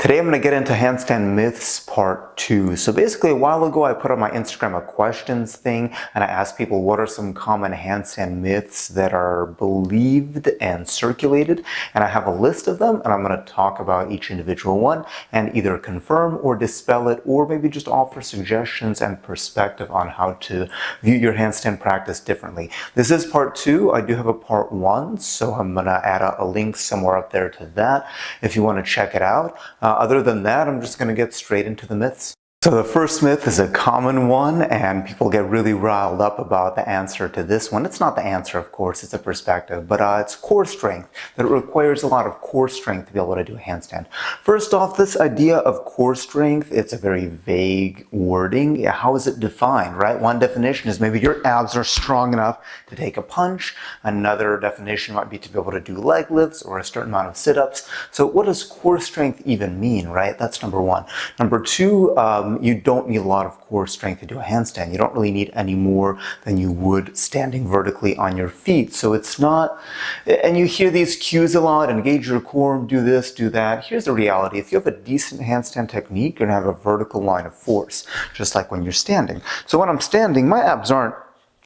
Today I'm going to get into handstand myths part 2. So basically a while ago I put on my Instagram a questions thing and I asked people what are some common handstand myths that are believed and circulated, and I have a list of them and I'm going to talk about each individual one and either confirm or dispel it, or maybe just offer suggestions and perspective on how to view your handstand practice differently. This is part 2. I do have a part 1, so I'm going to add a link somewhere up there to that if you want to check it out. Other than that, I'm just going to get straight into the myths. So the first myth is a common one, and people get really riled up about the answer to this one. It's not the answer, of course, it's a perspective, but it's core strength, that it requires a lot of core strength to be able to do a handstand. First off, this idea of core strength, it's a very vague wording. How is it defined, right? One definition is maybe your abs are strong enough to take a punch. Another definition might be to be able to do leg lifts or a certain amount of sit-ups. So what does core strength even mean, right? That's number one. Number two, you don't need a lot of core strength to do a handstand. You don't really need any more than you would standing vertically on your feet. So it's not, and you hear these cues a lot, engage your core, do this, do that. Here's the reality. If you have a decent handstand technique, you're gonna have a vertical line of force, just like when you're standing. So when I'm standing, my abs aren't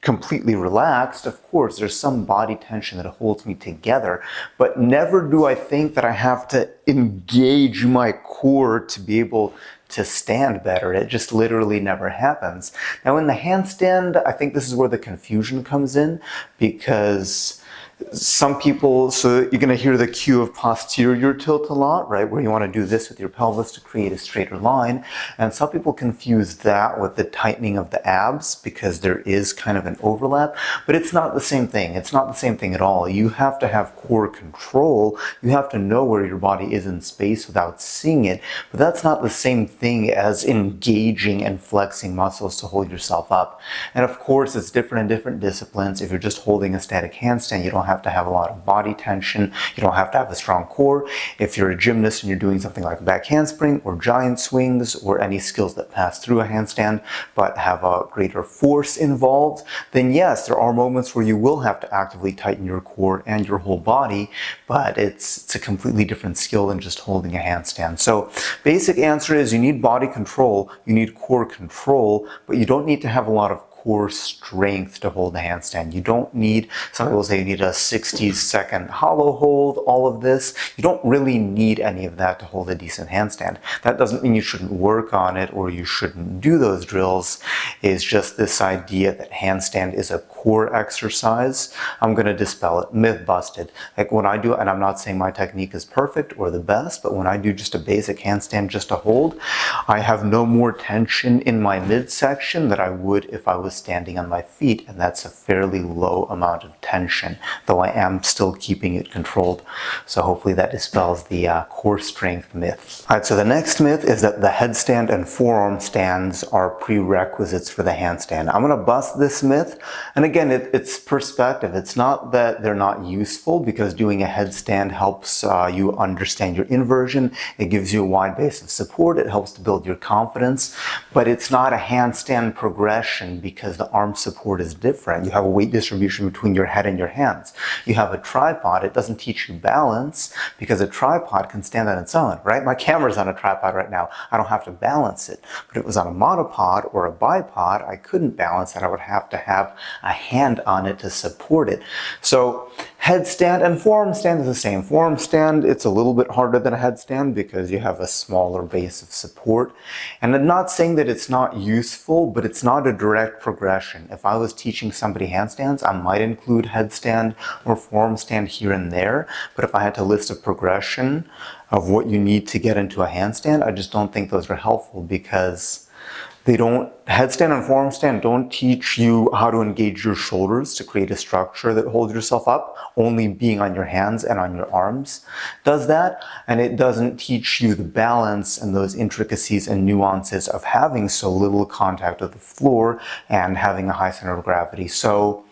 completely relaxed. Of course, there's some body tension that holds me together, but never do I think that I have to engage my core to be able to stand better. It just literally never happens. Now in the handstand, I think this is where the confusion comes in, because some people, so you're going to hear the cue of posterior tilt a lot, right? Where you want to do this with your pelvis to create a straighter line. And some people confuse that with the tightening of the abs because there is kind of an overlap, but it's not the same thing. It's not the same thing at all. You have to have core control. You have to know where your body is in space without seeing it, but that's not the same thing as engaging and flexing muscles to hold yourself up. And of course, it's different in different disciplines. If you're just holding a static handstand, you don't have to have a lot of body tension. You don't have to have a strong core. If you're a gymnast and you're doing something like a back handspring or giant swings or any skills that pass through a handstand but have a greater force involved, then yes, there are moments where you will have to actively tighten your core and your whole body, but it's a completely different skill than just holding a handstand. So basic answer is you need body control, you need core control, but you don't need to have a lot of core strength to hold the handstand. You don't need, some people say you need a 60-second hollow hold, all of this. You don't really need any of that to hold a decent handstand. That doesn't mean you shouldn't work on it or you shouldn't do those drills. It's just this idea that handstand is a core exercise. I'm going to dispel it. Myth busted. Like when I do, and I'm not saying my technique is perfect or the best, but when I do just a basic handstand just to hold, I have no more tension in my midsection than I would if I was standing on my feet, and that's a fairly low amount of tension, though I am still keeping it controlled. So hopefully that dispels the core strength myth. All right, so the next myth is that the headstand and forearm stands are prerequisites for the handstand. I'm going to bust this myth, and again, it's perspective. It's not that they're not useful, because doing a headstand helps you understand your inversion. It gives you a wide base of support. It helps to build your confidence, but it's not a handstand progression because the arm support is different. You have a weight distribution between your head and your hands. You have a tripod. It doesn't teach you balance because a tripod can stand on its own, right? My camera's on a tripod right now. I don't have to balance it. But if it was on a monopod or a bipod, I couldn't balance it. I would have to have a hand on it to support it. So headstand and forearm stand is the same. Forearm stand, it's a little bit harder than a headstand because you have a smaller base of support. And I'm not saying that it's not useful, but it's not a direct progression. If I was teaching somebody handstands, I might include headstand or forearm stand here and there. But if I had to list a progression of what you need to get into a handstand, I just don't think those are helpful, because they don't, headstand and forearm stand don't teach you how to engage your shoulders to create a structure that holds yourself up. Only being on your hands and on your arms does that. And it doesn't teach you the balance and those intricacies and nuances of having so little contact with the floor and having a high center of gravity. So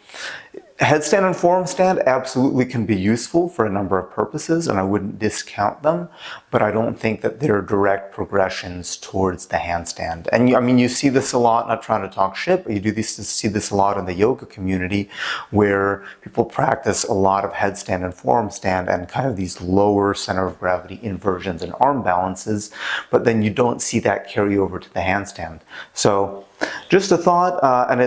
Headstand and forearm stand absolutely can be useful for a number of purposes, and I wouldn't discount them, but I don't think that they're direct progressions towards the handstand. And I mean, you see this a lot, not trying to talk shit, but you see this a lot in the yoga community where people practice a lot of headstand and forearm stand and kind of these lower center of gravity inversions and arm balances, but then you don't see that carry over to the handstand. So just a thought, and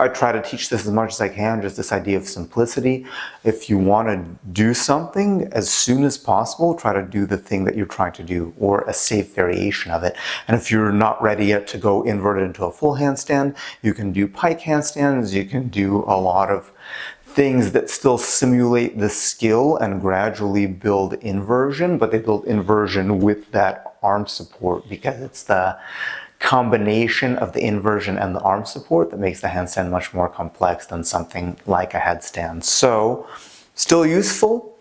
I try to teach this as much as I can, just this idea of simplicity. If you want to do something as soon as possible, try to do the thing that you're trying to do, or a safe variation of it. And if you're not ready yet to go inverted into a full handstand, you can do pike handstands, you can do a lot of things that still simulate the skill and gradually build inversion, but they build inversion with that arm support, because it's the combination of the inversion and the arm support that makes the handstand much more complex than something like a headstand. So, still useful.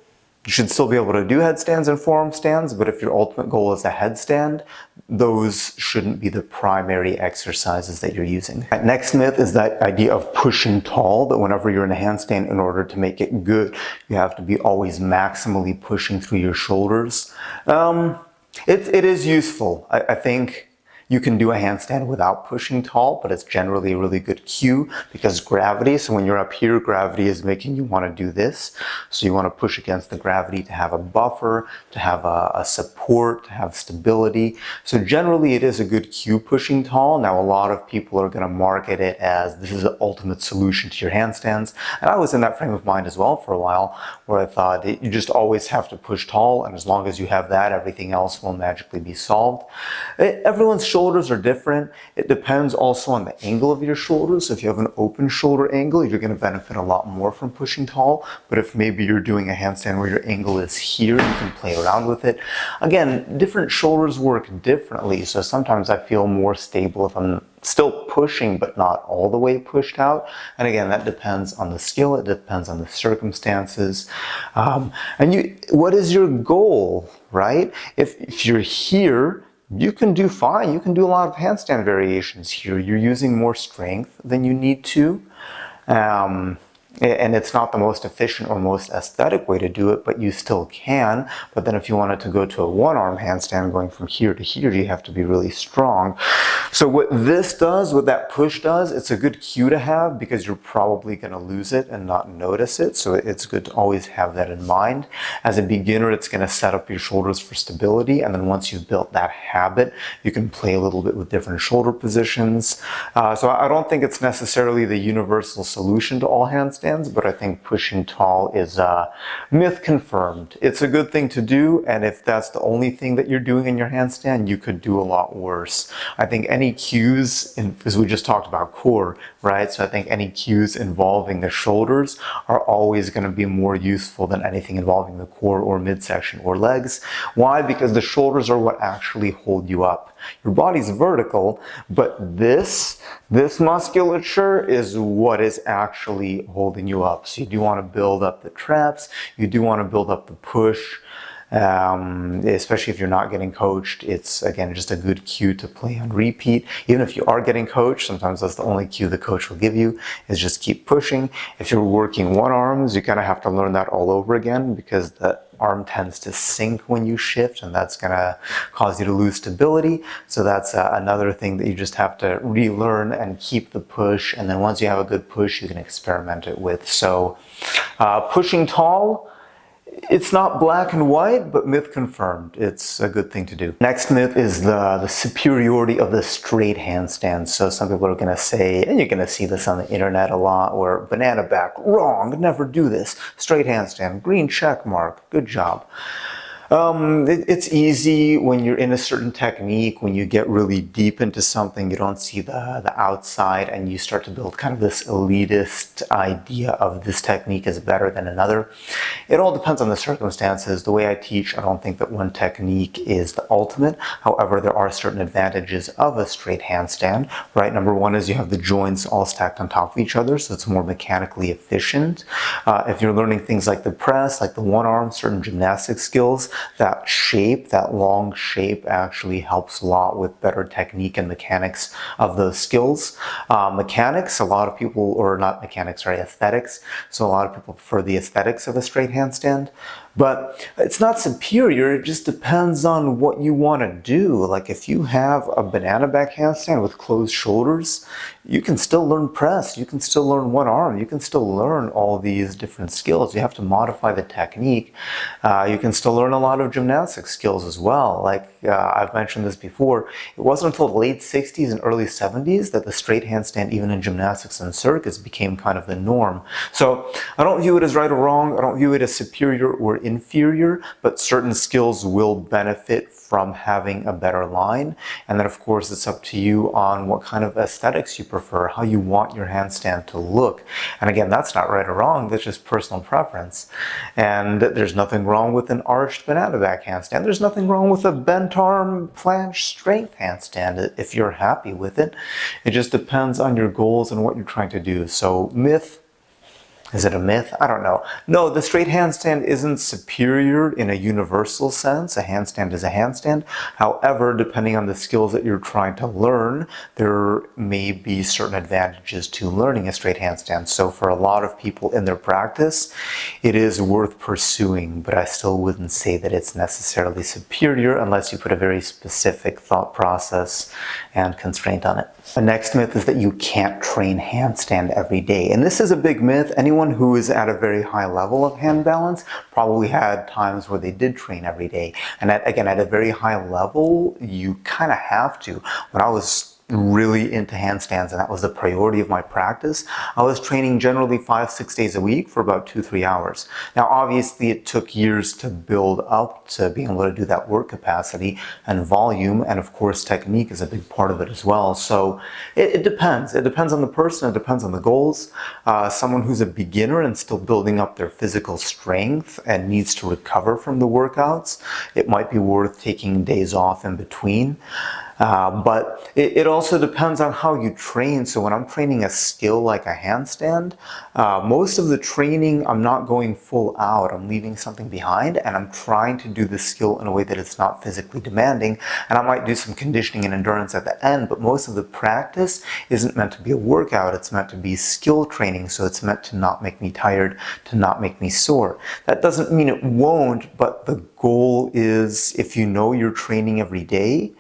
You should still be able to do headstands and forearm stands, but if your ultimate goal is a headstand, those shouldn't be the primary exercises that you're using. That next myth is that idea of pushing tall, that whenever you're in a handstand, in order to make it good, you have to be always maximally pushing through your shoulders. It is useful. I think you can do a handstand without pushing tall, but it's generally a really good cue because gravity, so when you're up here, gravity is making you want to do this. So you want to push against the gravity to have a buffer, to have a support, to have stability. So generally it is a good cue pushing tall. Now a lot of people are going to market it as this is the ultimate solution to your handstands. And I was in that frame of mind as well for a while, where I thought you just always have to push tall, and as long as you have that, everything else will magically be solved. Everyone's shoulders are different. It depends also on the angle of your shoulders. So if you have an open shoulder angle, you're going to benefit a lot more from pushing tall. But if maybe you're doing a handstand where your angle is here, you can play around with it. Again, different shoulders work differently. So sometimes I feel more stable if I'm still pushing but not all the way pushed out. And again, that depends on the skill, it depends on the circumstances. What is your goal, right? If you're here, you can do fine. You can do a lot of handstand variations here. You're using more strength than you need to. And it's not the most efficient or most aesthetic way to do it, but you still can. But then if you wanted to go to a one-arm handstand going from here to here, you have to be really strong. So what this does, what that push does, it's a good cue to have because you're probably going to lose it and not notice it. So it's good to always have that in mind. As a beginner, it's going to set up your shoulders for stability. And then once you've built that habit, you can play a little bit with different shoulder positions. So I don't think it's necessarily the universal solution to all handstands, but I think pushing tall is myth confirmed. It's a good thing to do, and if that's the only thing that you're doing in your handstand, you could do a lot worse. I think any cues, as we just talked about core, right? So I think any cues involving the shoulders are always going to be more useful than anything involving the core or midsection or legs. Why? Because the shoulders are what actually hold you up. Your body's vertical, but this musculature is what is actually holding you up. So you do want to build up the traps, you do want to build up the push, especially if you're not getting coached. It's, again, just a good cue to play on repeat. Even if you are getting coached, sometimes that's the only cue the coach will give you, is just keep pushing. If you're working one arms, you kind of have to learn that all over again because the arm tends to sink when you shift, and that's going to cause you to lose stability. So that's another thing that you just have to relearn and keep the push. And then once you have a good push, you can experiment it with. So pushing tall, it's not black and white, but myth confirmed. It's a good thing to do. Next myth is the superiority of the straight handstand. So some people are going to say, and you're going to see this on the internet a lot, where banana back, wrong, never do this. Straight handstand, green check mark, good job. It's easy when you're in a certain technique, when you get really deep into something, you don't see the outside, and you start to build kind of this elitist idea of this technique is better than another. It all depends on the circumstances. The way I teach, I don't think that one technique is the ultimate. However, there are certain advantages of a straight handstand, right? Number one is you have the joints all stacked on top of each other, so it's more mechanically efficient. If you're learning things like the press, like the one arm, certain gymnastic skills, that shape, that long shape, actually helps a lot with better technique and mechanics of those skills. Mechanics, a lot of people, or not mechanics, sorry, aesthetics. So a lot of people prefer the aesthetics of a straight handstand. But it's not superior, it just depends on what you want to do. Like if you have a banana back handstand with closed shoulders, you can still learn press, you can still learn one arm, you can still learn all these different skills. You have to modify the technique. You can still learn a lot of gymnastic skills as well. Like I've mentioned this before, it wasn't until the late 60s and early 70s that the straight handstand, even in gymnastics and circus, became kind of the norm. So I don't view it as right or wrong, I don't view it as superior or inferior, but certain skills will benefit from having a better line. And then of course it's up to you on what kind of aesthetics you prefer, how you want your handstand to look. And again, that's not right or wrong, that's just personal preference. And there's nothing wrong with an arched banana back handstand. There's nothing wrong with a bent arm flange strength handstand if you're happy with it. It just depends on your goals and what you're trying to do. So myth, is it a myth? I don't know. No, the straight handstand isn't superior in a universal sense. A handstand is a handstand. However, depending on the skills that you're trying to learn, there may be certain advantages to learning a straight handstand. So for a lot of people in their practice, it is worth pursuing, but I still wouldn't say that it's necessarily superior unless you put a very specific thought process and constraint on it. The next myth is that you can't train handstand every day. And this is a big myth. Anyone who is at a very high level of hand balance probably had times where they did train every day. And again, at a very high level, you kind of have to. When I was really into handstands, and that was the priority of my practice, I was training generally 5-6 days a week for about 2-3 hours. Now obviously it took years to build up to being able to do that work capacity and volume, and of course technique is a big part of it as well. So it depends. It depends on the person, it depends on the goals. Someone who's a beginner and still building up their physical strength and needs to recover from the workouts, it might be worth taking days off in between. But it also depends on how you train. So when I'm training a skill like a handstand, most of the training I'm not going full out. I'm leaving something behind and I'm trying to do the skill in a way that it's not physically demanding. And I might do some conditioning and endurance at the end, but most of the practice isn't meant to be a workout. It's meant to be skill training. So it's meant to not make me tired, to not make me sore. That doesn't mean it won't, but the goal is, if you know you're training every day,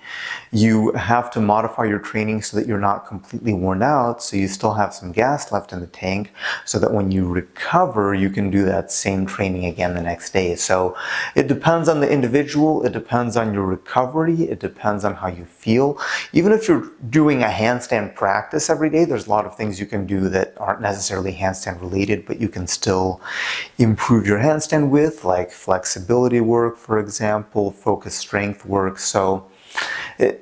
you have to modify your training so that you're not completely worn out, so you still have some gas left in the tank, so that when you recover, you can do that same training again the next day. So it depends on the individual, it depends on your recovery, it depends on how you feel. Even if you're doing a handstand practice every day, there's a lot of things you can do that aren't necessarily handstand related, but you can still improve your handstand with, like flexibility work, for example, focus strength work. So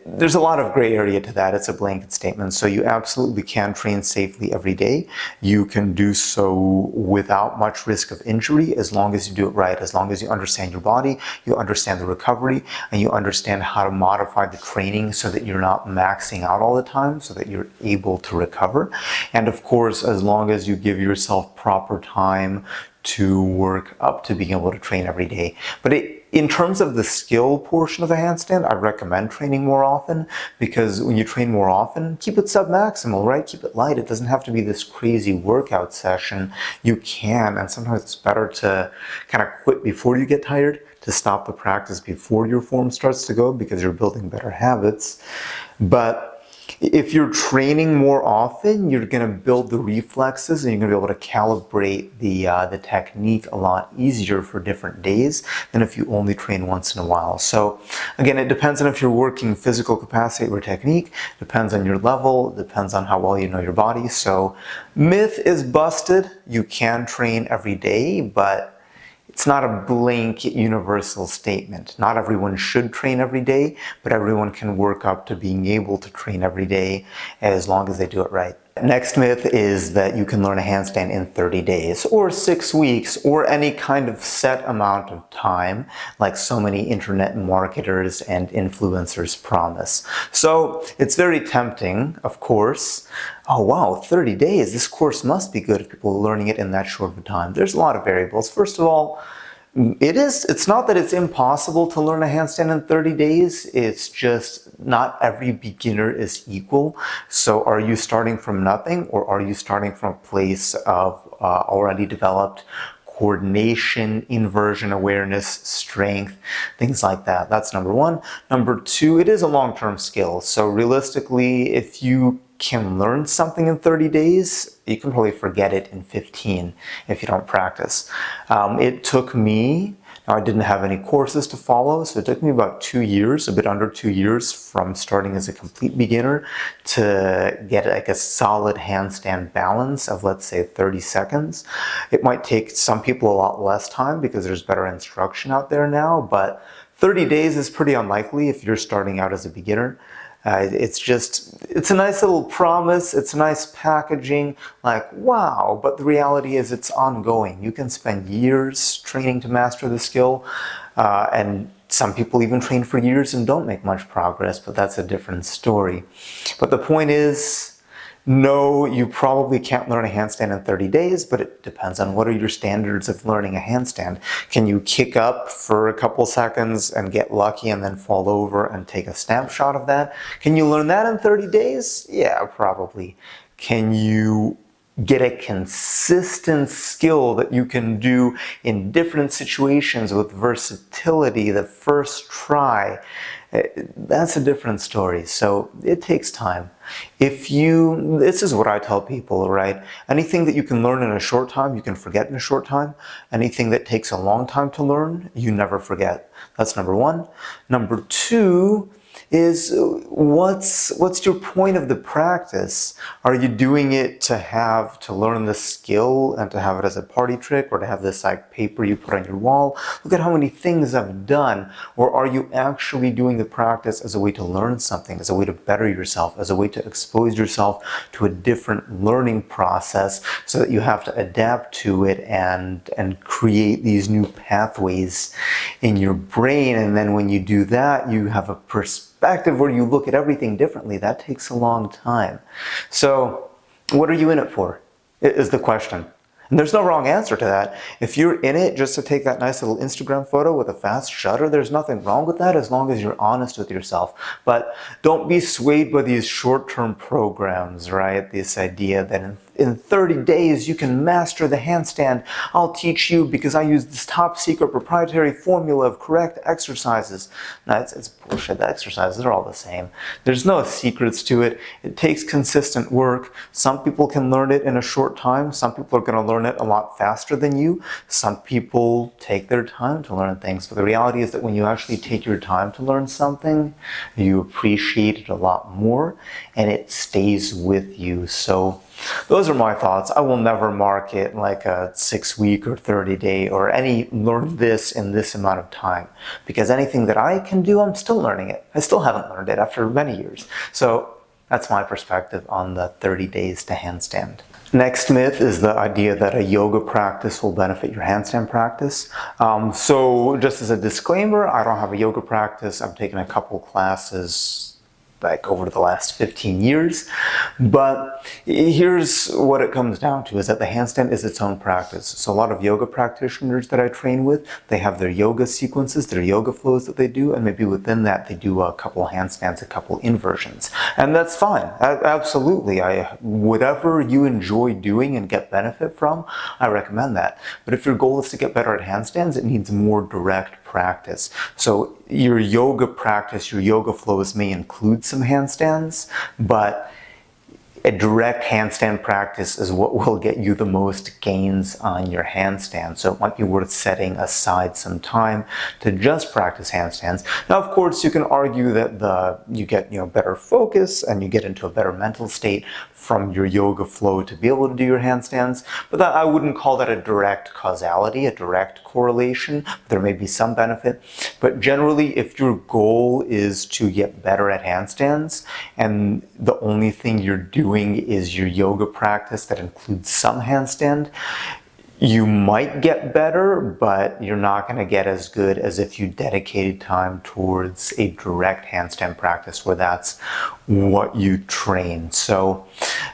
there's a lot of gray area to that. It's a blanket statement. So you absolutely can train safely every day. You can do so without much risk of injury as long as you do it right, as long as you understand your body, you understand the recovery, and you understand how to modify the training so that you're not maxing out all the time, so that you're able to recover. And of course, as long as you give yourself proper time to work up to being able to train every day. But in terms of the skill portion of a handstand, I recommend training more often, because when you train more often, keep it sub-maximal, right? Keep it light. It doesn't have to be this crazy workout session. You can, and sometimes it's better to kind of quit before you get tired, to stop the practice before your form starts to go, because you're building better habits. But if you're training more often, you're going to build the reflexes and you're going to be able to calibrate the technique a lot easier for different days than if you only train once in a while. So again, it depends on if you're working physical capacity or technique, depends on your level, depends on how well you know your body. So myth is busted. You can train every day, but it's not a blanket universal statement. Not everyone should train every day, but everyone can work up to being able to train every day as long as they do it right. Next myth is that you can learn a handstand in 30 days or 6 weeks or any kind of set amount of time like so many internet marketers and influencers promise. So it's very tempting, of course. Oh wow, 30 days, this course must be good if people are learning it in that short of a time. There's a lot of variables. First of all, It's not that it's impossible to learn a handstand in 30 days. It's just not every beginner is equal. So are you starting from nothing, or are you starting from a place of already developed coordination, inversion awareness, strength, things like that? That's number one. Number two, it is a long-term skill. So realistically, if you can learn something in 30 days, you can probably forget it in 15 if you don't practice. It took me, now I didn't have any courses to follow, so it took me about 2 years, a bit under 2 years from starting as a complete beginner to get like a solid handstand balance of, let's say, 30 seconds. It might take some people a lot less time because there's better instruction out there now, but 30 days is pretty unlikely if you're starting out as a beginner. It's a nice little promise, it's nice packaging, like, wow, but the reality is it's ongoing. You can spend years training to master the skill, and some people even train for years and don't make much progress, but that's a different story. But the point is, no, you probably can't learn a handstand in 30 days, but it depends on what are your standards of learning a handstand. Can you kick up for a couple seconds and get lucky and then fall over and take a snapshot of that? Can you learn that in 30 days? Yeah, probably. Can you get a consistent skill that you can do in different situations with versatility the first try? That's a different story. So it takes time. This is what I tell people, right? Anything that you can learn in a short time, you can forget in a short time. Anything that takes a long time to learn, you never forget. That's number one. Number two is what's your point of the practice? Are you doing it to learn the skill and to have it as a party trick, or to have this like paper you put on your wall? Look at how many things I've done. Or are you actually doing the practice as a way to learn something, as a way to better yourself, as a way to expose yourself to a different learning process so that you have to adapt to it and create these new pathways in your brain? And then when you do that, you have a perspective where you look at everything differently. That takes a long time. So what are you in it for, is the question. And there's no wrong answer to that. If you're in it just to take that nice little Instagram photo with a fast shutter, there's nothing wrong with that as long as you're honest with yourself. But don't be swayed by these short-term programs, right? This idea that in 30 days you can master the handstand. I'll teach you because I use this top secret proprietary formula of correct exercises. No, it's bullshit. The exercises are all the same. There's no secrets to it. It takes consistent work. Some people can learn it in a short time. Some people are going to learn it a lot faster than you. Some people take their time to learn things. But the reality is that when you actually take your time to learn something, you appreciate it a lot more and it stays with you. So those are my thoughts. I will never mark it like a 6-week or 30-day or any learn this in this amount of time, because anything that I can do, I'm still learning it. I still haven't learned it after many years. So that's my perspective on the 30 days to handstand. Next myth is the idea that a yoga practice will benefit your handstand practice. So just as a disclaimer, I don't have a yoga practice. I've taken a couple classes like over the last 15 years. But here's what it comes down to, is that the handstand is its own practice. So a lot of yoga practitioners that I train with, they have their yoga sequences, their yoga flows that they do, and maybe within that they do a couple handstands, a couple inversions. And that's fine. Absolutely. Whatever you enjoy doing and get benefit from, I recommend that. But if your goal is to get better at handstands, it needs more direct practice. So your yoga practice, your yoga flows may include some handstands, but a direct handstand practice is what will get you the most gains on your handstand. So it might be worth setting aside some time to just practice handstands. Now, of course, you can argue that you get better focus and you get into a better mental state from your yoga flow to be able to do your handstands, but I wouldn't call that a direct causality, a direct correlation. There may be some benefit, but generally, if your goal is to get better at handstands and the only thing you're doing is your yoga practice that includes some handstand, You might get better, but you're not going to get as good as if you dedicated time towards a direct handstand practice where that's what you train. So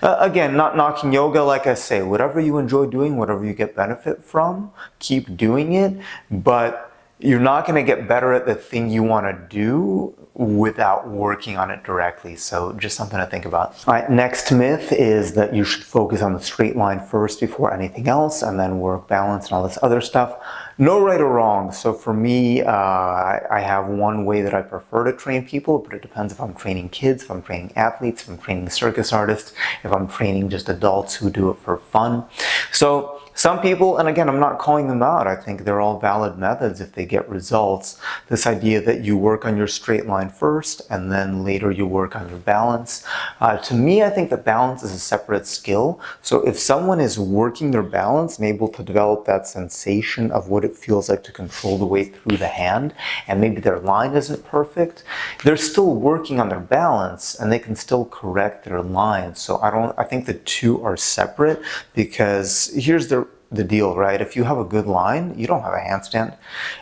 again, not knocking yoga, like I say, whatever you enjoy doing, whatever you get benefit from, keep doing it, but you're not going to get better at the thing you want to do without working on it directly. So just something to think about. All right, next myth is that you should focus on the straight line first before anything else and then work balance and all this other stuff. No right or wrong. So for me, I have one way that I prefer to train people, but it depends if I'm training kids, if I'm training athletes, if I'm training circus artists, if I'm training just adults who do it for fun. So some people, and again, I'm not calling them out, I think they're all valid methods if they get results. This idea that you work on your straight line first and then later you work on your balance. To me, I think that balance is a separate skill. So if someone is working their balance and able to develop that sensation of what it feels like to control the weight through the hand, and maybe their line isn't perfect, they're still working on their balance and they can still correct their line. So I think the two are separate, because here's the deal, right? If you have a good line, you don't have a handstand.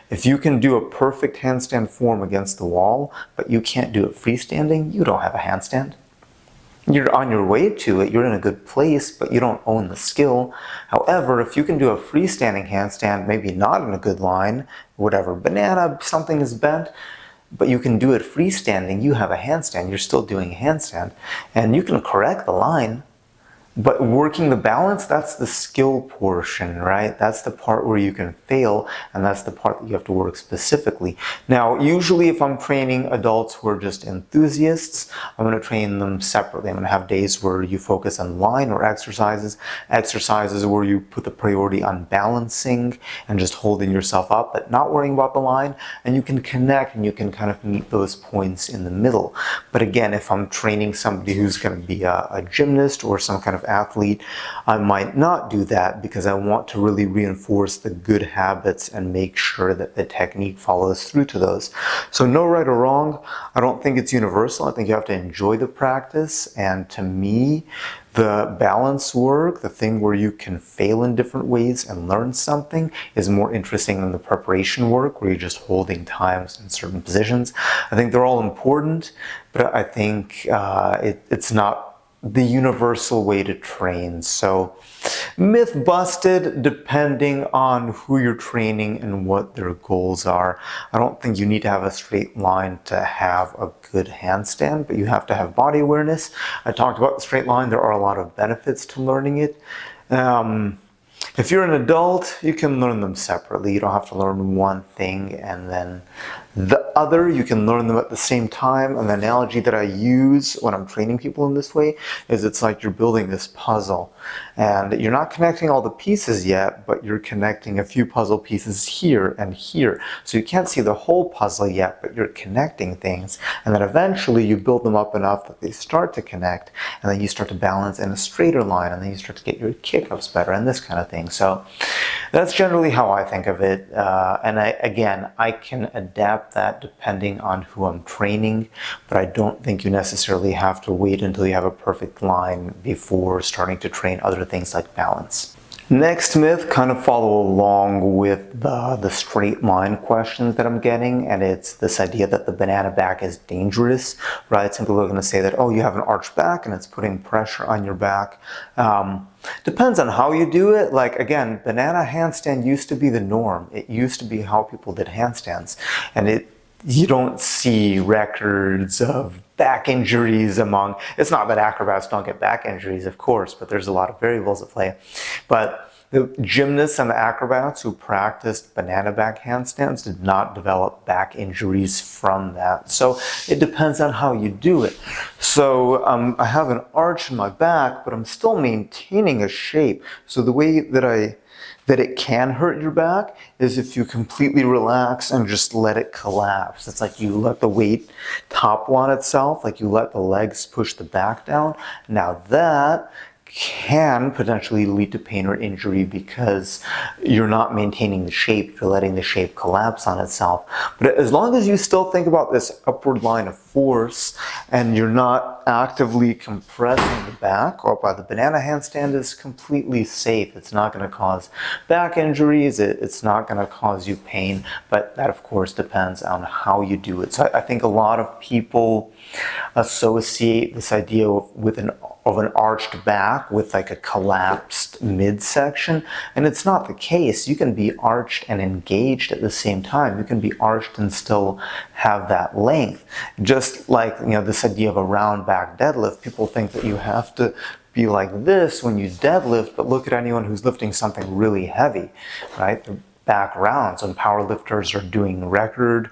If you can do a perfect handstand form against the wall, but you can't do it freestanding, you don't have a handstand. You're on your way to it, you're in a good place, but you don't own the skill. However, if you can do a freestanding handstand, maybe not in a good line, whatever, banana, something is bent, but you can do it freestanding, you have a handstand, you're still doing a handstand, and you can correct the line. But working the balance, that's the skill portion, right? That's the part where you can fail, and that's the part that you have to work specifically. Now, usually if I'm training adults who are just enthusiasts, I'm going to train them separately. I'm going to have days where you focus on line or exercises where you put the priority on balancing and just holding yourself up, but not worrying about the line, and you can connect and you can kind of meet those points in the middle. But again, if I'm training somebody who's going to be a gymnast or some kind of athlete, I might not do that because I want to really reinforce the good habits and make sure that the technique follows through to those. So no right or wrong. I don't think it's universal. I think you have to enjoy the practice. And to me, the balance work, the thing where you can fail in different ways and learn something, is more interesting than the preparation work where you're just holding times in certain positions. I think they're all important, but I think it's not the universal way to train. So myth busted depending on who you're training and what their goals are. I don't think you need to have a straight line to have a good handstand, but you have to have body awareness. I talked about the straight line. There are a lot of benefits to learning it. If you're an adult, you can learn them separately. You don't have to learn one thing and then the other. You can learn them at the same time. And the analogy that I use when I'm training people in this way is it's like you're building this puzzle. And you're not connecting all the pieces yet, but you're connecting a few puzzle pieces here and here. So you can't see the whole puzzle yet, but you're connecting things. And then eventually you build them up enough that they start to connect. And then you start to balance in a straighter line. And then you start to get your kick-ups better and this kind of thing. So that's generally how I think of it. And I can adapt that depending on who I'm training. But I don't think you necessarily have to wait until you have a perfect line before starting to train other things like balance. Next myth kind of follow along with the straight line questions that I'm getting, and it's this idea that the banana back is dangerous, right? Some people are going to say that, oh, you have an arched back and it's putting pressure on your back. Depends on how you do it. Like, again, banana handstand used to be the norm. It used to be how people did handstands, and you don't see records of back injuries among, it's not that acrobats don't get back injuries, of course, but there's a lot of variables at play. But the gymnasts and the acrobats who practiced banana back handstands did not develop back injuries from that. So it depends on how you do it. So I have an arch in my back, but I'm still maintaining a shape. So the way that it can hurt your back is if you completely relax and just let it collapse. It's like you let the weight topple on itself, like you let the legs push the back down. Now that can potentially lead to pain or injury because you're not maintaining the shape, you're letting the shape collapse on itself. But as long as you still think about this upward line of force and you're not actively compressing the back, or by the banana handstand is completely safe. It's not going to cause back injuries, it's not going to cause you pain, but that of course depends on how you do it. So I think a lot of people associate this idea of an arched back with like a collapsed midsection, and it's not the case. You can be arched and engaged at the same time. You can be arched and still have that length. Just like, you know, this idea of a round back deadlift, people think that you have to be like this when you deadlift, but look at anyone who's lifting something really heavy, right? They're back rounds. When powerlifters are doing record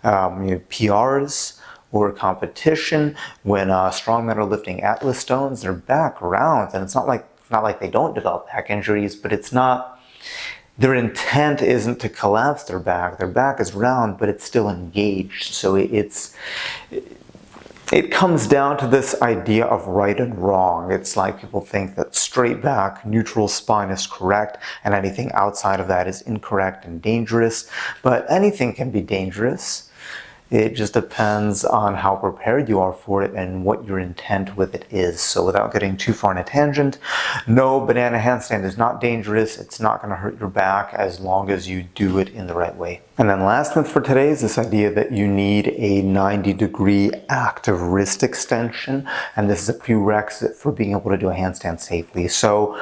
PRs, or competition, when strongmen are lifting Atlas stones, they're back rounds, and it's not like they don't develop back injuries, but it's not, their intent isn't to collapse their back. Their back is round, but it's still engaged. So it comes down to this idea of right and wrong. It's like people think that straight back, neutral spine is correct, and anything outside of that is incorrect and dangerous. But anything can be dangerous. It just depends on how prepared you are for it and what your intent with it is. So without getting too far in a tangent, no, banana handstand is not dangerous. It's not going to hurt your back as long as you do it in the right way. And then last myth for today is this idea that you need a 90-degree active wrist extension, and this is a prerequisite for being able to do a handstand safely. So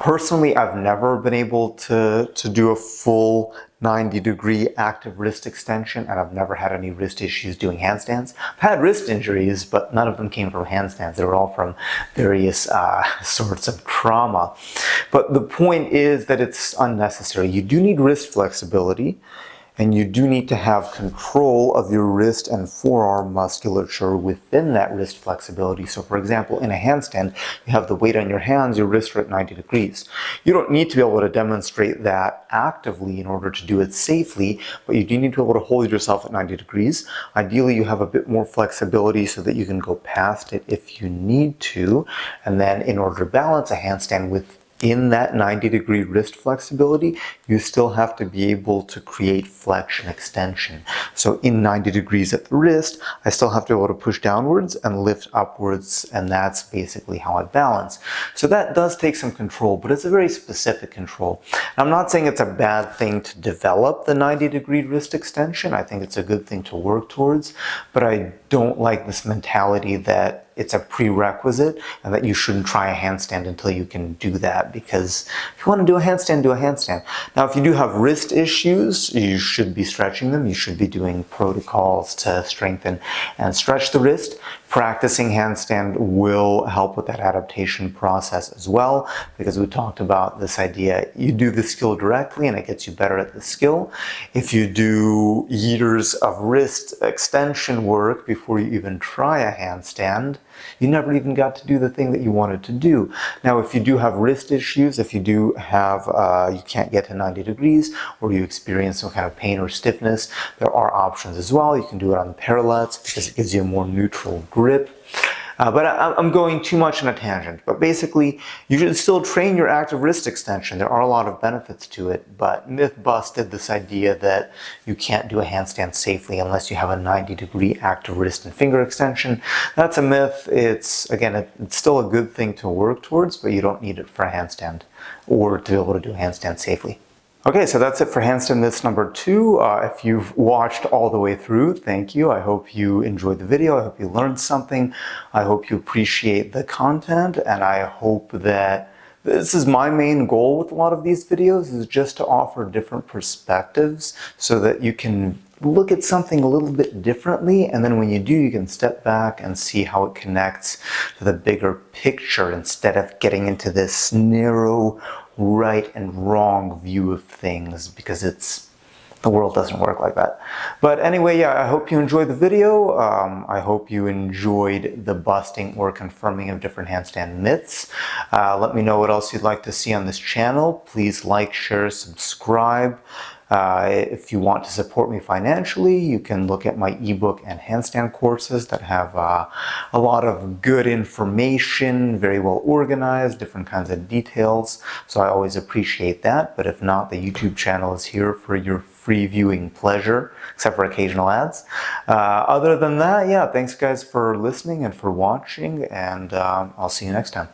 personally, I've never been able to do a full 90-degree active wrist extension, and I've never had any wrist issues doing handstands. I've had wrist injuries, but none of them came from handstands. They were all from various sorts of trauma. But the point is that it's unnecessary. You do need wrist flexibility, and you do need to have control of your wrist and forearm musculature within that wrist flexibility. So for example, in a handstand, you have the weight on your hands, your wrists are at 90 degrees. You don't need to be able to demonstrate that actively in order to do it safely, but you do need to be able to hold yourself at 90 degrees. Ideally, you have a bit more flexibility so that you can go past it if you need to. And then in order to balance a handstand within that 90-degree wrist flexibility, you still have to be able to create flexion extension. So in 90 degrees at the wrist, I still have to be able to push downwards and lift upwards, and that's basically how I balance. So that does take some control, but it's a very specific control. I'm not saying it's a bad thing to develop the 90-degree wrist extension. I think it's a good thing to work towards, but I don't like this mentality that it's a prerequisite and that you shouldn't try a handstand until you can do that, because if you want to do a handstand, do a handstand. Now, if you do have wrist issues, you should be stretching them. You should be doing protocols to strengthen and stretch the wrist. Practicing handstand will help with that adaptation process as well, because we talked about this idea, you do the skill directly and it gets you better at the skill. If you do years of wrist extension work before you even try a handstand, you never even got to do the thing that you wanted to do. Now, if you do have wrist issues, if you do have, you can't get to 90 degrees, or you experience some kind of pain or stiffness, there are options as well. You can do it on the parallettes because it gives you a more neutral grip. But I'm going too much on a tangent. But basically, you should still train your active wrist extension. There are a lot of benefits to it, but myth busted this idea that you can't do a handstand safely unless you have a 90-degree active wrist and finger extension. That's a myth. It's still a good thing to work towards, but you don't need it for a handstand or to be able to do a handstand safely. Okay, so that's it for handstand myths number 2. If you've watched all the way through, thank you. I hope you enjoyed the video. I hope you learned something. I hope you appreciate the content, and I hope that this is my main goal with a lot of these videos, is just to offer different perspectives so that you can look at something a little bit differently, and then when you do, you can step back and see how it connects to the bigger picture instead of getting into this narrow right and wrong view of things, because the world doesn't work like that. But anyway, yeah, I hope you enjoyed the video. I hope you enjoyed the busting or confirming of different handstand myths. Let me know what else you'd like to see on this channel. Please like, share, subscribe. If you want to support me financially, you can look at my ebook and handstand courses that have a lot of good information, very well organized, different kinds of details. So I always appreciate that. But if not, the YouTube channel is here for your free viewing pleasure, except for occasional ads. Other than that, yeah, thanks guys for listening and for watching, and I'll see you next time.